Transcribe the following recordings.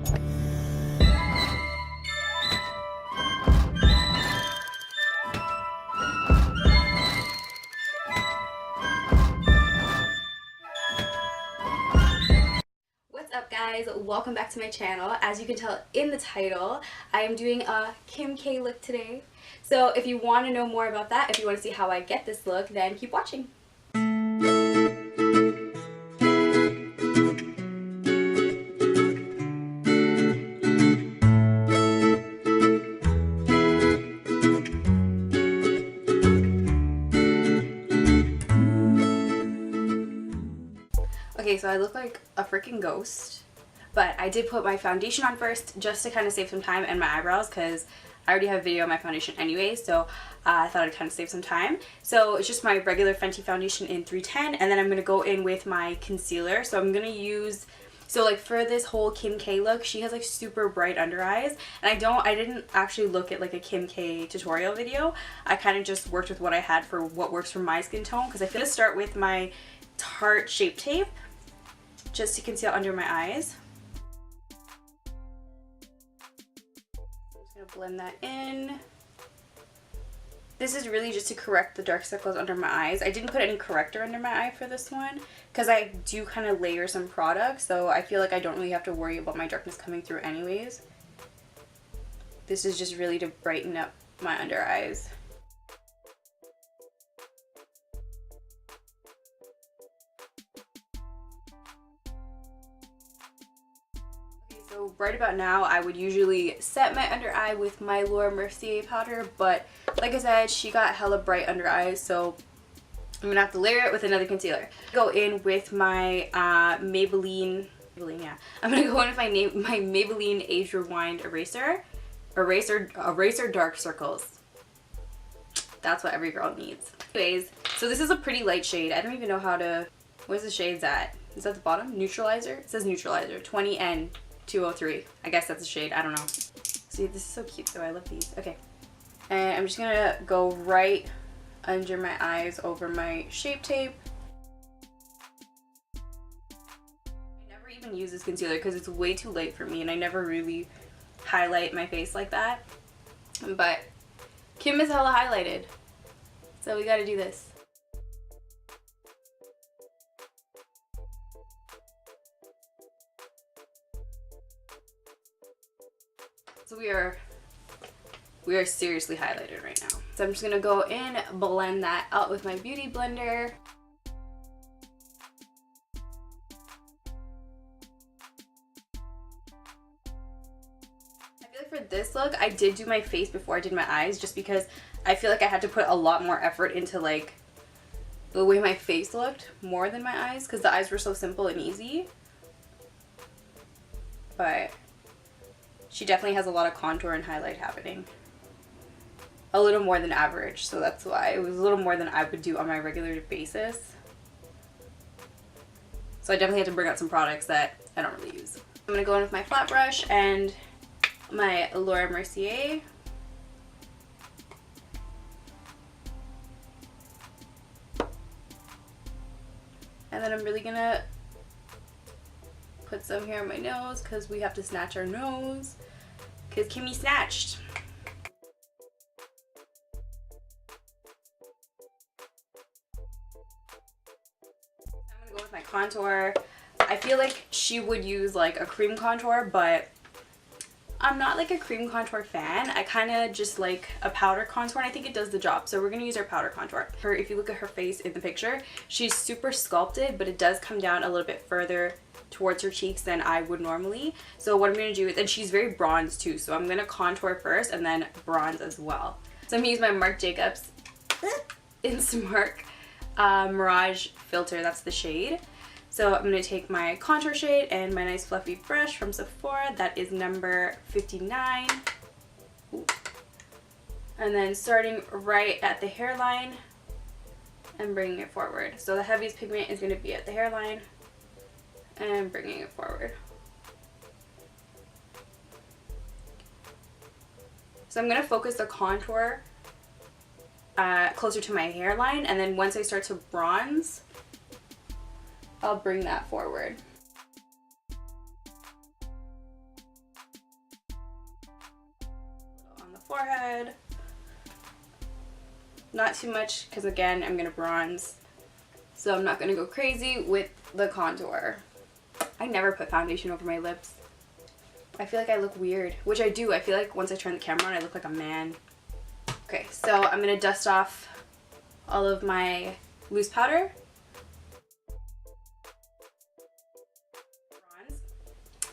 What's up guys, welcome back to my channel. As you can tell in the title, I am doing a Kim K look today. So if you want to know more about that, if you want to see how I get this look, then keep watching. Okay, so I look like a freaking ghost, but I did put my foundation on first just to kind of save some time, and my eyebrows because I already have a video on my foundation anyway, so I thought I'd kind of save some time. So it's just my regular Fenty foundation in 310, and then I'm going to go in with my concealer. So I'm going to use, so like for this whole Kim K look, she has like super bright under eyes, and I didn't actually look at like a Kim K tutorial video. I kind of just worked with what I had for what works for my skin tone, because I feel to start with my Tarte Shape Tape just to conceal under my eyes. I'm just gonna blend that in. This is really just to correct the dark circles under my eyes. I didn't put any corrector under my eye for this one because I do kind of layer some products, so I feel like I don't really have to worry about my darkness coming through anyways. This is just really to brighten up my under eyes. So right about now, I would usually set my under eye with my Mercier powder, but like I said, she got hella bright under eyes, so I'm gonna have to layer it with another concealer. Go in with my Mabelline, yeah. I'm gonna go in with my Maybelline Age Rewind Eraser Dark Circles. That's what every girl needs. Anyways, so this is a pretty light shade. I don't even know how to, where's the shades at? Is that the bottom? Neutralizer? It says Neutralizer, 20N. 203. I guess that's a shade. I don't know. See, this is so cute though. I love these. Okay. And I'm just gonna go right under my eyes over my Shape Tape. I never even use this concealer because it's way too light for me, and I never really highlight my face like that. But Kim is hella highlighted, so we gotta do this. So we are seriously highlighted right now. So I'm just gonna go in, blend that out with my beauty blender. I feel like for this look, I did do my face before I did my eyes, just because I feel like I had to put a lot more effort into like the way my face looked more than my eyes, because the eyes were so simple and easy. But she definitely has a lot of contour and highlight happening. A little more than average, so that's why it was a little more than I would do on my regular basis. So I definitely had to bring out some products that I don't really use. I'm gonna go in with my flat brush and my Mercier. And then I'm really gonna put some here on my nose because we have to snatch our nose because Kimmy snatched. I'm gonna go with my contour. I feel like she would use like a cream contour, but I'm not like a cream contour fan. I kind of just like a powder contour, and I think it does the job. So we're gonna use our powder contour. If you look at her face in the picture, she's super sculpted, but it does come down a little bit further towards her cheeks than I would normally. So what I'm going to do is, and she's very bronzed too, so I'm going to contour first and then bronze as well. So I'm going to use my Marc Jacobs Marc Mirage filter. That's the shade. So I'm going to take my contour shade and my nice fluffy brush from Sephora. That is number 59. Ooh. And then starting right at the hairline and bringing it forward. So the heaviest pigment is going to be at the hairline and bringing it forward. So I'm going to focus the contour closer to my hairline, and then once I start to bronze, I'll bring that forward. I'm forehead. Not too much because again I'm gonna bronze, so I'm not gonna go crazy with the contour. I never put foundation over my lips. I feel like I look weird, which I do. I feel like once I turn the camera on I look like a man. Okay, so I'm gonna dust off all of my loose powder.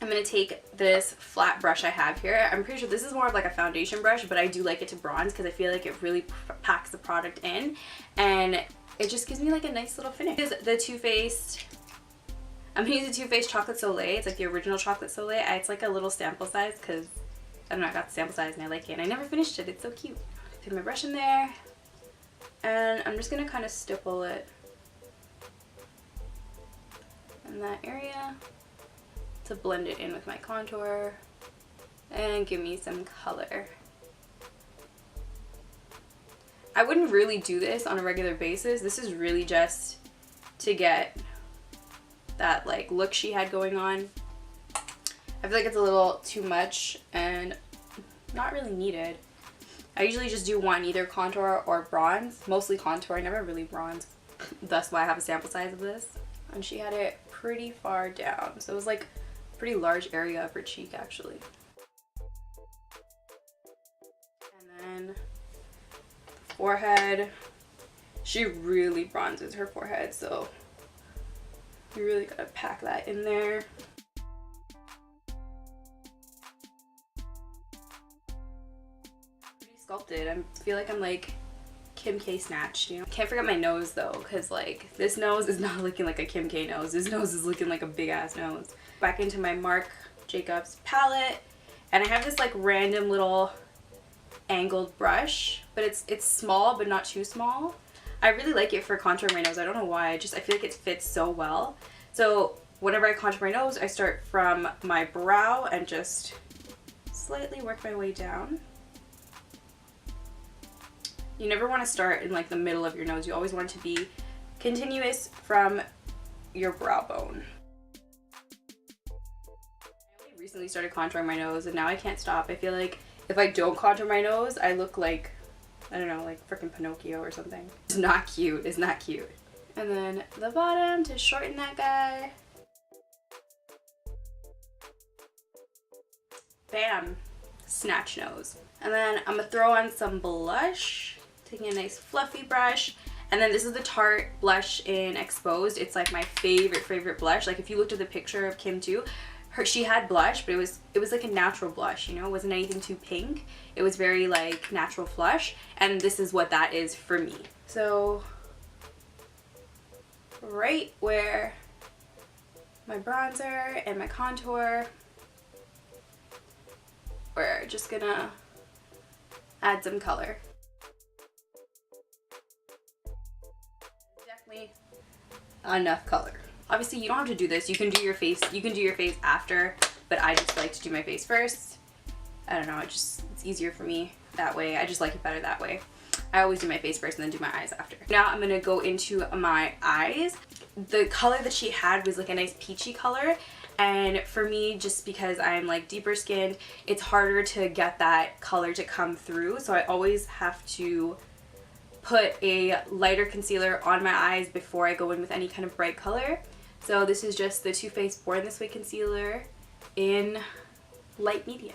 I'm going to take this flat brush I have here. I'm pretty sure this is more of like a foundation brush, but I do like it to bronze because I feel like it really packs the product in and it just gives me like a nice little finish. This is the Toofaced. I'm going to use the Toofaced Chocolate Soleil. It's like the original Chocolate Soleil. It's like a little sample size because I don't know, I got the sample size and I like it and I never finished it. It's so cute. Put my brush in there and I'm just going to kind of stipple it in that area to blend it in with my contour and give me some color. I wouldn't really do this on a regular basis. This is really just to get that like look she had going on. I feel like it's a little too much and not really needed. I usually just do one, either contour or bronze. Mostly contour, I never really bronze. That's why I have a sample size of this. And she had it pretty far down, so it was like pretty large area of her cheek actually. And then forehead, she really bronzes her forehead, so you really gotta pack that in there. Pretty sculpted. I feel like I'm like Kim K snatched, you know. Can't forget my nose though, because like this nose is not looking like a Kim K nose. This nose is looking like a big ass nose. Back into my Marc Jacobs palette, and I have this like random little angled brush, but it's small but not too small. I really like it for contouring my nose. I don't know why, I feel like it fits so well. So whenever I contour my nose, I start from my brow and just slightly work my way down. You never want to start in like the middle of your nose. You always want it to be continuous from your brow bone. I only recently started contouring my nose and now I can't stop. I feel like if I don't contour my nose, I look like, I don't know, like freaking Pinocchio or something. It's not cute. It's not cute. And then the bottom to shorten that guy. Bam. Snatch nose. And then I'm gonna throw on some blush. Taking a nice fluffy brush. And then this is the Tarte blush in Exposed. It's like my favorite blush. Like if you looked at the picture of Kim too, she had blush, but it was like a natural blush, you know. It wasn't anything too pink. It was very like natural flush, and this is what that is for me. So right where my bronzer and my contour, we're just gonna add some color. Definitely enough color. Obviously you don't have to do this. You can do your face after, but I just like to do my face first. I don't know, it's easier for me that way. I just like it better that way. I always do my face first and then do my eyes after. Now I'm gonna go into my eyes. The color that she had was like a nice peachy color, and for me, just because I'm like deeper skinned, it's harder to get that color to come through, so I always have to put a lighter concealer on my eyes before I go in with any kind of bright color. So this is just the Too Faced Born This Way concealer in light medium.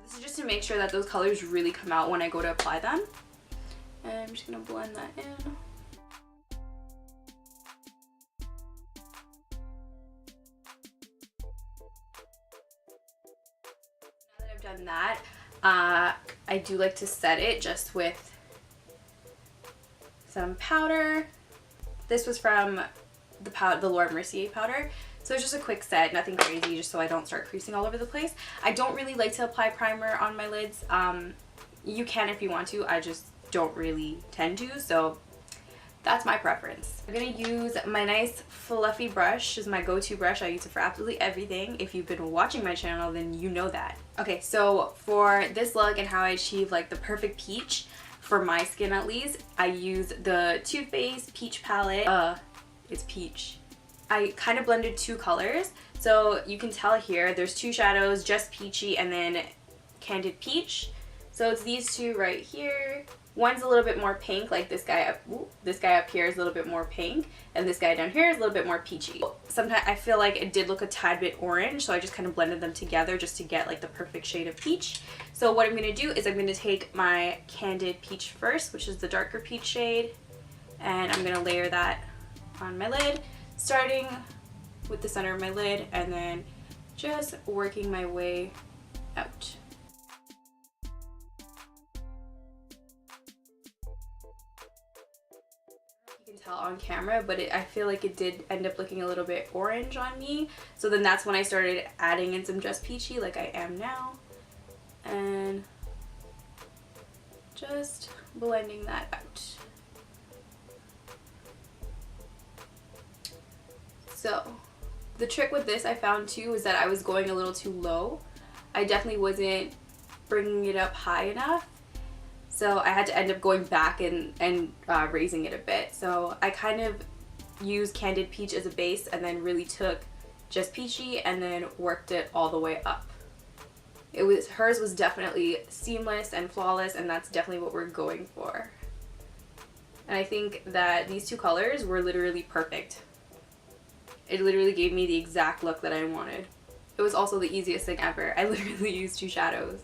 This is just to make sure that those colors really come out when I go to apply them. And I'm just gonna blend that in. Now that I've done that, I do like to set it just with some powder. This was from the Laura Mercier powder, so it's just a quick set, nothing crazy, just so I don't start creasing all over the place. I don't really like to apply primer on my lids. You can if you want to, I just don't really tend to, so that's my preference. I'm gonna use my nice fluffy brush. This is my go-to brush. I use it for absolutely everything. If you've been watching my channel, then you know that. Okay, so for this look and how I achieve like the perfect peach, for my skin at least, I use the Too Faced Peach palette. It's peach. I kind of blended two colors. So you can tell here there's two shadows, just Peachy and then Candied Peach. So it's these two right here. One's a little bit more pink, like this guy up. Ooh, this guy up here is a little bit more pink, and this guy down here is a little bit more peachy. Sometimes I feel like it did look a tad bit orange, so I just kind of blended them together just to get like the perfect shade of peach. So what I'm gonna do is I'm gonna take my Candied Peach first, which is the darker peach shade, and I'm gonna layer that on my lid, starting with the center of my lid, and then just working my way out. Tell on camera, but I feel like it did end up looking a little bit orange on me, so then that's when I started adding in some Just Peachy like I am now, and just blending that out. So the trick with this I found too is that I was going a little too low. I definitely wasn't bringing it up high enough. So I had to end up going back and raising it a bit. So I kind of used Candied Peach as a base and then really took Just Peachy and then worked it all the way up. Hers was definitely seamless and flawless, and that's definitely what we're going for. And I think that these two colors were literally perfect. It literally gave me the exact look that I wanted. It was also the easiest thing ever. I literally used two shadows.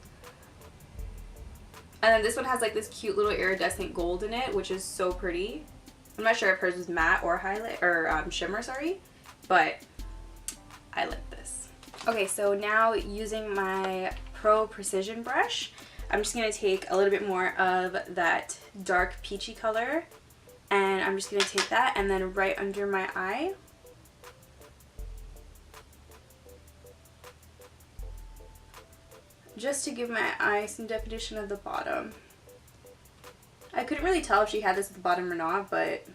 And then this one has like this cute little iridescent gold in it, which is so pretty. I'm not sure if hers was matte or highlight or shimmer, sorry, but I like this. Okay, so now using my Pro Precision brush, I'm just gonna take a little bit more of that dark peachy color, and I'm just gonna take that and then right under my eye. Just to give my eye some definition at the bottom. I couldn't really tell if she had this at the bottom or not, but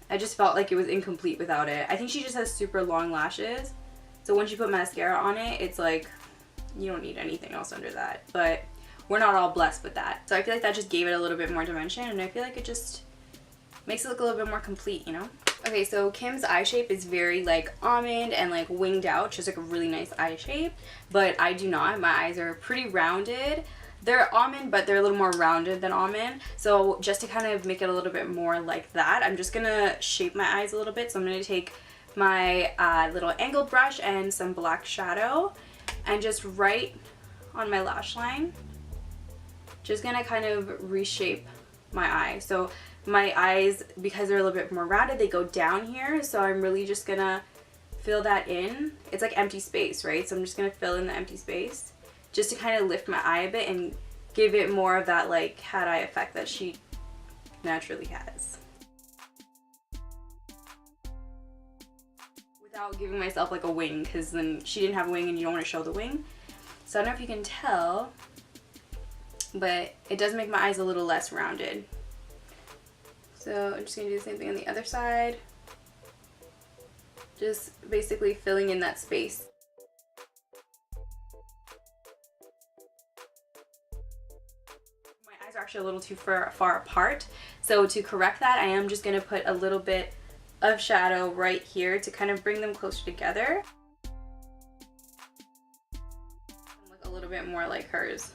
I just felt like it was incomplete without it. I think she just has super long lashes, so once you put mascara on it, it's like you don't need anything else under that, but we're not all blessed with that. So I feel like that just gave it a little bit more dimension, and I feel like it just makes it look a little bit more complete, you know? Okay, so Kim's eye shape is very like almond and like winged out. She's like a really nice eye shape, but I do not. My eyes are pretty rounded. They're almond, but they're a little more rounded than almond. So just to kind of make it a little bit more like that, I'm just gonna shape my eyes a little bit. So I'm gonna take my little angled brush and some black shadow and just right on my lash line, just gonna kind of reshape my eye. So my eyes, because they're a little bit more rounded, they go down here, so I'm really just gonna fill that in. It's like empty space, right? So I'm just gonna fill in the empty space just to kind of lift my eye a bit and give it more of that like cat eye effect that she naturally has, without giving myself like a wing, because then she didn't have a wing and you don't want to show the wing. So I don't know if you can tell, but it does make my eyes a little less rounded. So I'm just going to do the same thing on the other side. Just basically filling in that space. My eyes are actually a little too far apart. So to correct that, I am just going to put a little bit of shadow right here to kind of bring them closer together. Look a little bit more like hers.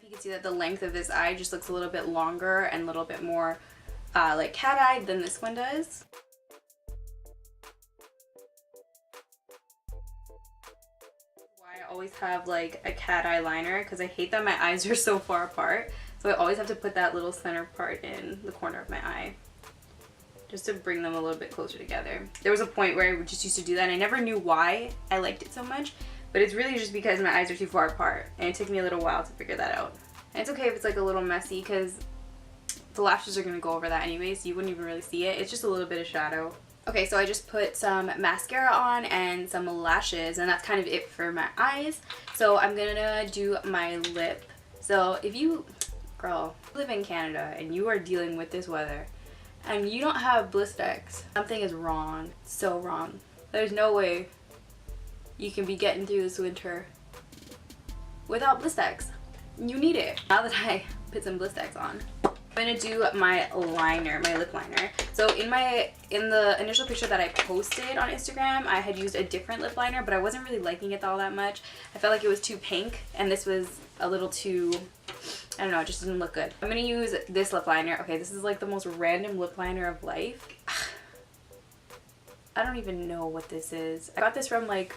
You can see that the length of this eye just looks a little bit longer and a little bit more like cat-eyed than this one does. Why I always have like a cat eye liner, because I hate that my eyes are so far apart. So I always have to put that little center part in the corner of my eye, just to bring them a little bit closer together. There was a point where I just used to do that and I never knew why I liked it so much. But it's really just because my eyes are too far apart, and it took me a little while to figure that out. And it's okay if it's like a little messy, because the lashes are going to go over that anyway, so you wouldn't even really see it. It's just a little bit of shadow. Okay, so I just put some mascara on and some lashes, and that's kind of it for my eyes. So I'm going to do my lip. So if you, girl, live in Canada and you are dealing with this weather and you don't have Blistex, something is wrong. So wrong. There's no way you can be getting through this winter without Blistex. you need it. Now that I put some Blistex on, I'm gonna do my liner, my lip liner. So in the initial picture that I posted on Instagram, I had used a different lip liner, but I wasn't really liking it all that much. I felt like it was too pink, and this was a little too, I don't know, it just didn't look good. I'm gonna use this lip liner. Okay, this is like the most random lip liner of life. I don't even know what this is. I got this from like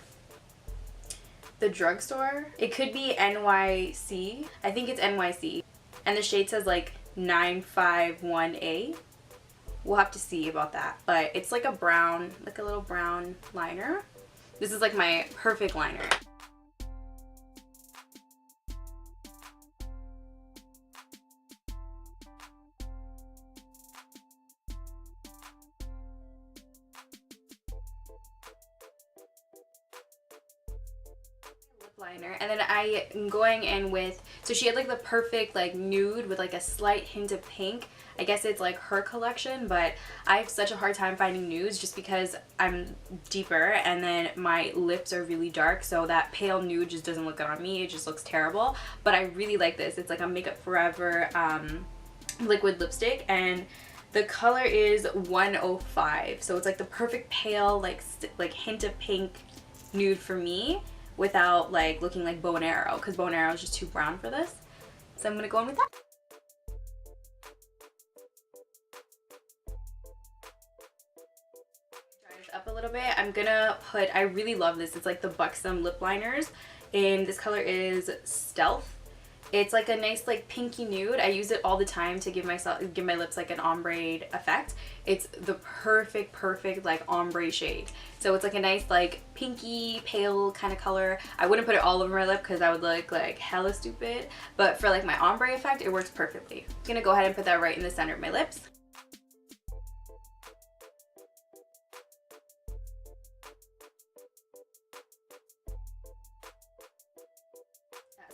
the drugstore. It could be NYC. I think it's NYC. And the shade says like 951A. We'll have to see about that. But it's like a brown, like a little brown liner. This is like my perfect liner. Liner, and then I am going in with, so she had like the perfect like nude with like a slight hint of pink. I guess it's like her collection, but I have such a hard time finding nudes just because I'm deeper and then my lips are really dark, so that pale nude just doesn't look good on me. It just looks terrible. But I really like this. It's like a Makeup Forever liquid lipstick, and the color is 105, so it's like the perfect pale like hint of pink nude for me, without like looking like bow and arrow, because bow and arrow is just too brown for this. So I'm gonna go in with that. Dry this up a little bit. I'm gonna put, I really love this. It's like the Buxom lip liners, and this color is Stealth. It's like a nice like pinky nude. I use it all the time to give my lips like an ombre effect. It's the perfect like ombre shade. So it's like a nice like pinky pale kind of color. I wouldn't put it all over my lip because I would look like hella stupid, but for like my ombre effect, it works perfectly. I'm gonna go ahead and put that right in the center of my lips.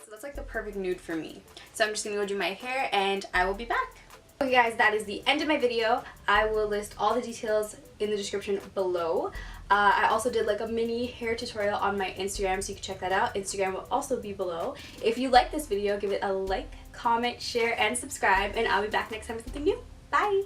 So that's like the perfect nude for me. So I'm just gonna go do my hair and I will be back. Okay guys, that is the end of my video. I will list all the details in the description below. I also did like a mini hair tutorial on my Instagram, so you can check that out. Instagram will also be below. If you like this video, give it a like, comment, share, and subscribe, and I'll be back next time with something new. Bye!